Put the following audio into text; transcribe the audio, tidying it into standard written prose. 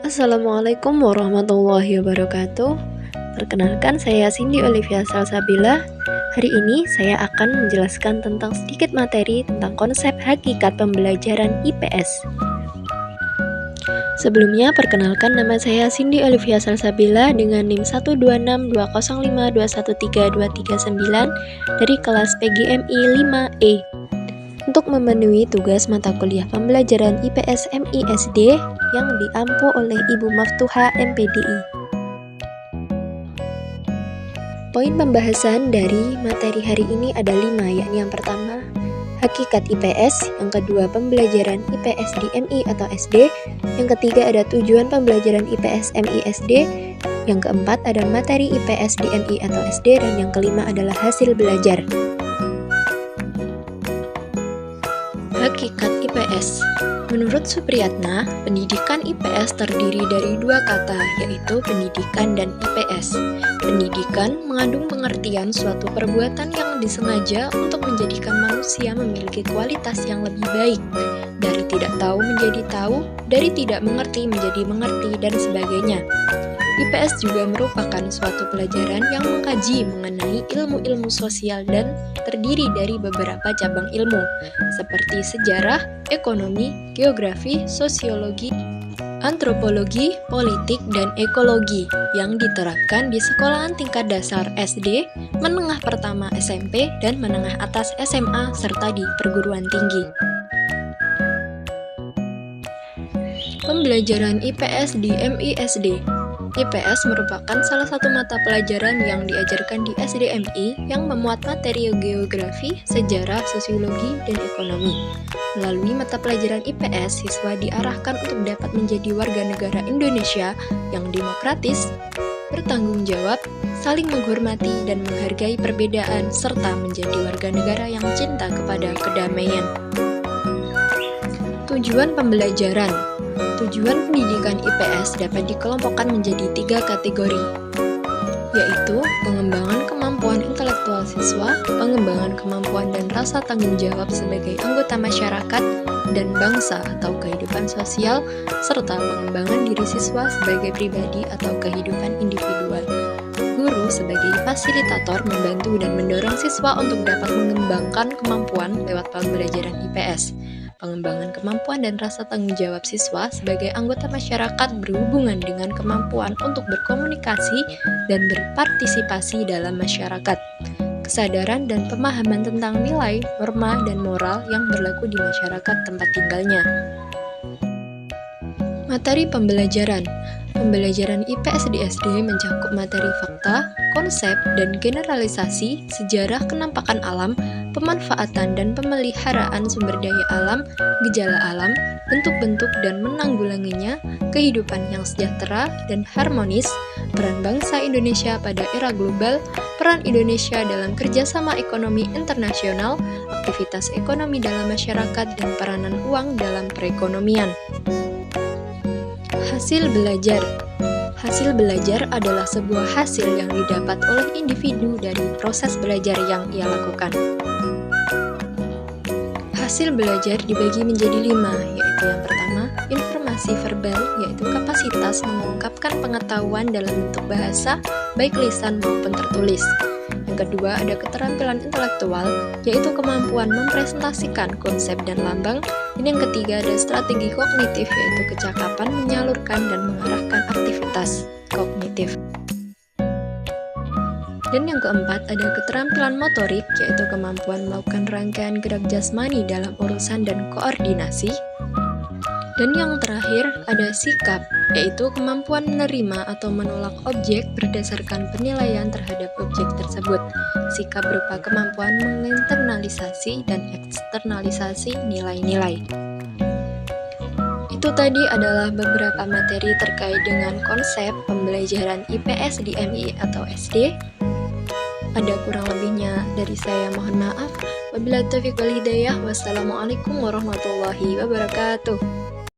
Assalamualaikum warahmatullahi wabarakatuh. Perkenalkan, saya Cindy Olivia Salsabila. Hari ini saya akan menjelaskan tentang sedikit materi tentang konsep hakikat pembelajaran IPS. Sebelumnya, perkenalkan, nama saya Cindy Olivia Salsabila dengan NIM 1262052132339 dari kelas PGMI 5E. Untuk memenuhi tugas mata kuliah pembelajaran IPS MISD yang diampu oleh Ibu Maftuha MPDI. Poin pembahasan dari materi hari ini ada 5, yakni yang pertama, hakikat IPS, yang kedua, pembelajaran IPS di MI atau SD, yang ketiga ada tujuan pembelajaran IPS MISD, yang keempat ada materi IPS di MI atau SD, dan yang kelima adalah hasil belajar. Hakikat IPS. Menurut Supriyatna, pendidikan IPS terdiri dari dua kata, yaitu pendidikan dan IPS. Pendidikan mengandung pengertian suatu perbuatan yang disengaja untuk menjadikan manusia memiliki kualitas yang lebih baik, dari tidak tahu menjadi tahu, dari tidak mengerti menjadi mengerti, dan sebagainya. IPS juga merupakan suatu pelajaran yang mengkaji mengenai ilmu-ilmu sosial dan terdiri dari beberapa cabang ilmu, seperti sejarah, ekonomi, geografi, sosiologi, antropologi, politik, dan ekologi yang diterapkan di sekolahan tingkat dasar SD, menengah pertama SMP, dan menengah atas SMA, serta di perguruan tinggi. Pembelajaran IPS di MISD. IPS merupakan salah satu mata pelajaran yang diajarkan di SDMI yang memuat materi geografi, sejarah, sosiologi, dan ekonomi. Melalui mata pelajaran IPS, siswa diarahkan untuk dapat menjadi warga negara Indonesia yang demokratis, bertanggung jawab, saling menghormati dan menghargai perbedaan, serta menjadi warga negara yang cinta kepada kedamaian. Tujuan pembelajaran. Tujuan pendidikan IPS dapat dikelompokkan menjadi 3 kategori, yaitu pengembangan kemampuan intelektual siswa, pengembangan kemampuan dan rasa tanggung jawab sebagai anggota masyarakat dan bangsa atau kehidupan sosial, serta pengembangan diri siswa sebagai pribadi atau kehidupan individual. Guru sebagai fasilitator membantu dan mendorong siswa untuk dapat mengembangkan kemampuan lewat pembelajaran IPS. Pengembangan kemampuan dan rasa tanggung jawab siswa sebagai anggota masyarakat berhubungan dengan kemampuan untuk berkomunikasi dan berpartisipasi dalam masyarakat. Kesadaran dan pemahaman tentang nilai, norma, dan moral yang berlaku di masyarakat tempat tinggalnya. Materi pembelajaran. Pembelajaran IPS di SD mencakup materi fakta, konsep, dan generalisasi, sejarah kenampakan alam, pemanfaatan dan pemeliharaan sumber daya alam, gejala alam, bentuk-bentuk dan menanggulanginya, kehidupan yang sejahtera dan harmonis, peran bangsa Indonesia pada era global, peran Indonesia dalam kerjasama ekonomi internasional, aktivitas ekonomi dalam masyarakat, dan peranan uang dalam perekonomian. Hasil belajar. Hasil belajar adalah sebuah hasil yang didapat oleh individu dari proses belajar yang ia lakukan. Hasil belajar dibagi menjadi 5, yaitu yang pertama, informasi verbal, yaitu kapasitas mengungkapkan pengetahuan dalam bentuk bahasa, baik lisan maupun tertulis. Yang kedua, ada keterampilan intelektual, yaitu kemampuan mempresentasikan konsep dan lambang. Dan yang ketiga, ada strategi kognitif, yaitu kecakapan menyalurkan dan mengarahkan aktivitas kognitif. Dan yang keempat, ada keterampilan motorik, yaitu kemampuan melakukan rangkaian gerak jasmani dalam urusan dan koordinasi. Dan yang terakhir, ada sikap, yaitu kemampuan menerima atau menolak objek berdasarkan penilaian terhadap objek tersebut. Sikap berupa kemampuan menginternalisasi dan eksternalisasi nilai-nilai. Itu tadi adalah beberapa materi terkait dengan konsep pembelajaran IPS di MI atau SD. Ada kurang lebihnya dari saya, mohon maaf. Wabillahi taufiq wal hidayah. Wassalamualaikum warahmatullahi wabarakatuh.